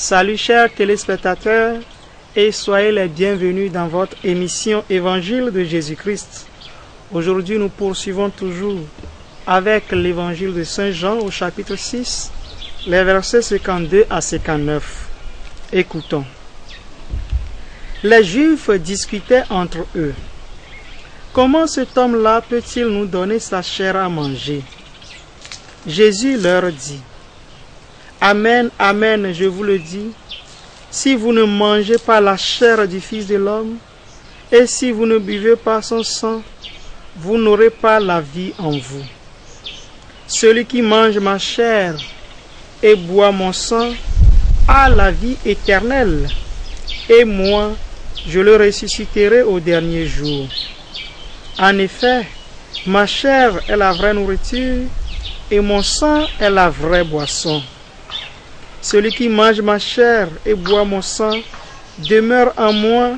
Salut chers téléspectateurs et soyez les bienvenus dans votre émission Évangile de Jésus-Christ. Aujourd'hui nous poursuivons toujours avec l'évangile de Saint Jean au chapitre 6, les versets 52 à 59. Écoutons. Les Juifs discutaient entre eux. Comment cet homme-là peut-il nous donner sa chair à manger? Jésus leur dit. Amen, amen, je vous le dis, si vous ne mangez pas la chair du Fils de l'homme, et si vous ne buvez pas son sang, vous n'aurez pas la vie en vous. Celui qui mange ma chair et boit mon sang a la vie éternelle, et moi, je le ressusciterai au dernier jour. En effet, ma chair est la vraie nourriture, et mon sang est la vraie boisson. Celui qui mange ma chair et boit mon sang demeure en moi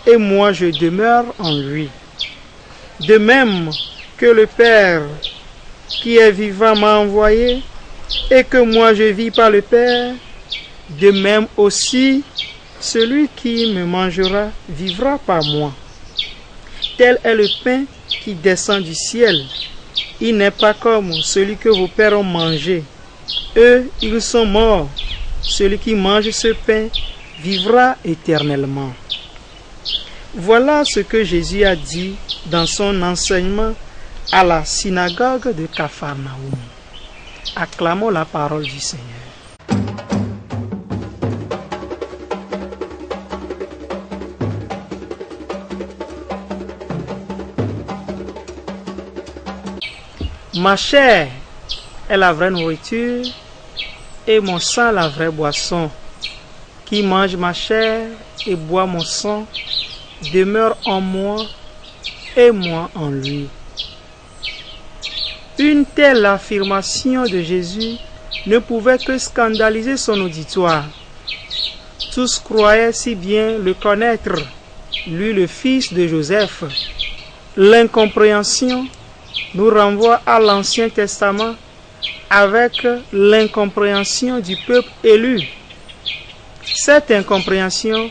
et moi je demeure en lui. De même que le Père qui est vivant m'a envoyé et que moi je vis par le Père, de même aussi celui qui me mangera vivra par moi. Tel est le pain qui descend du ciel. Il n'est pas comme celui que vos pères ont mangé. Eux, ils sont morts. Celui qui mange ce pain vivra éternellement. Voilà ce que Jésus a dit dans son enseignement à la synagogue de Capharnaüm. Acclamons la parole du Seigneur. Ma chair est la vraie nourriture et mon sang la vraie boisson. Qui mange ma chair et boit mon sang demeure en moi et moi en lui. Une telle affirmation de Jésus ne pouvait que scandaliser son auditoire. Tous croyaient si bien le connaître, lui le fils de Joseph. L'incompréhension nous renvoie à l'Ancien Testament avec l'incompréhension du peuple élu. Cette incompréhension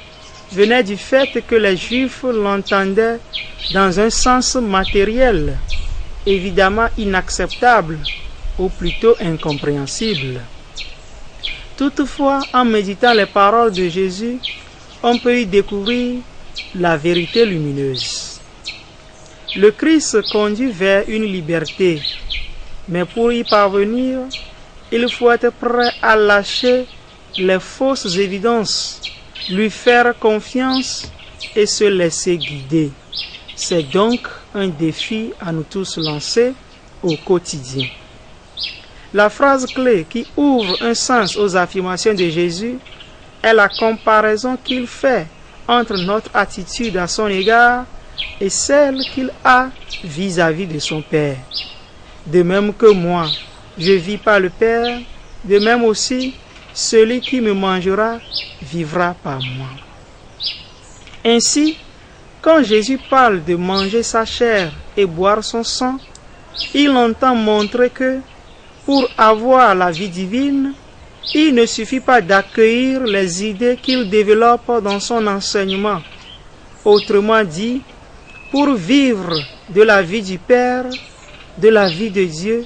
venait du fait que les Juifs l'entendaient dans un sens matériel, évidemment inacceptable, ou plutôt incompréhensible. Toutefois, en méditant les paroles de Jésus, on peut y découvrir la vérité lumineuse. Le Christ conduit vers une liberté, mais pour y parvenir, il faut être prêt à lâcher les fausses évidences, lui faire confiance et se laisser guider. C'est donc un défi à nous tous lancer au quotidien. La phrase clé qui ouvre un sens aux affirmations de Jésus est la comparaison qu'il fait entre notre attitude à son égard et celle qu'il a vis-à-vis de son Père. De même que moi, je vis par le Père, de même aussi, celui qui me mangera vivra par moi. Ainsi, quand Jésus parle de manger sa chair et boire son sang, il entend montrer que, pour avoir la vie divine, il ne suffit pas d'accueillir les idées qu'il développe dans son enseignement. Autrement dit, pour vivre de la vie du Père, de la vie de Dieu,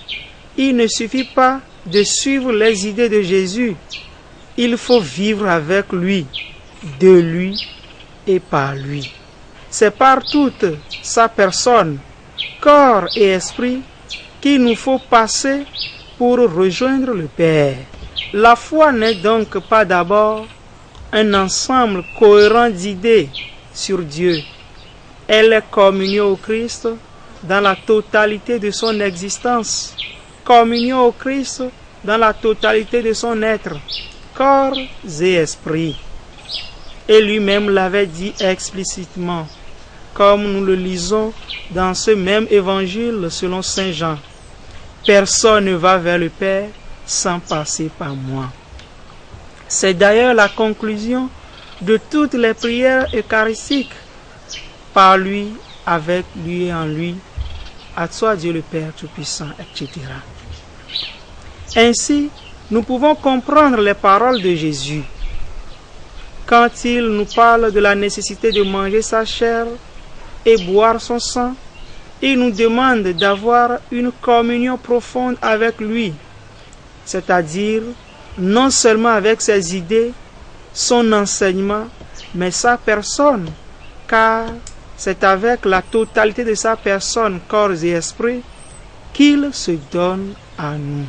il ne suffit pas de suivre les idées de Jésus. Il faut vivre avec lui, de lui et par lui. C'est par toute sa personne, corps et esprit qu'il nous faut passer pour rejoindre le Père. La foi n'est donc pas d'abord un ensemble cohérent d'idées sur Dieu. Elle est communion au Christ dans la totalité de son existence, communion au Christ dans la totalité de son être, corps et esprit. Et lui-même l'avait dit explicitement, comme nous le lisons dans ce même évangile selon Saint Jean. Personne ne va vers le Père sans passer par moi. C'est d'ailleurs la conclusion de toutes les prières eucharistiques. Par lui, avec lui et en lui, à toi Dieu le Père Tout-Puissant, etc. Ainsi, nous pouvons comprendre les paroles de Jésus. quand il nous parle de la nécessité de manger sa chair et boire son sang, il nous demande d'avoir une communion profonde avec lui, c'est-à-dire non seulement avec ses idées, son enseignement, mais sa personne, car c'est avec la totalité de sa personne, corps et esprit, qu'il se donne à nous.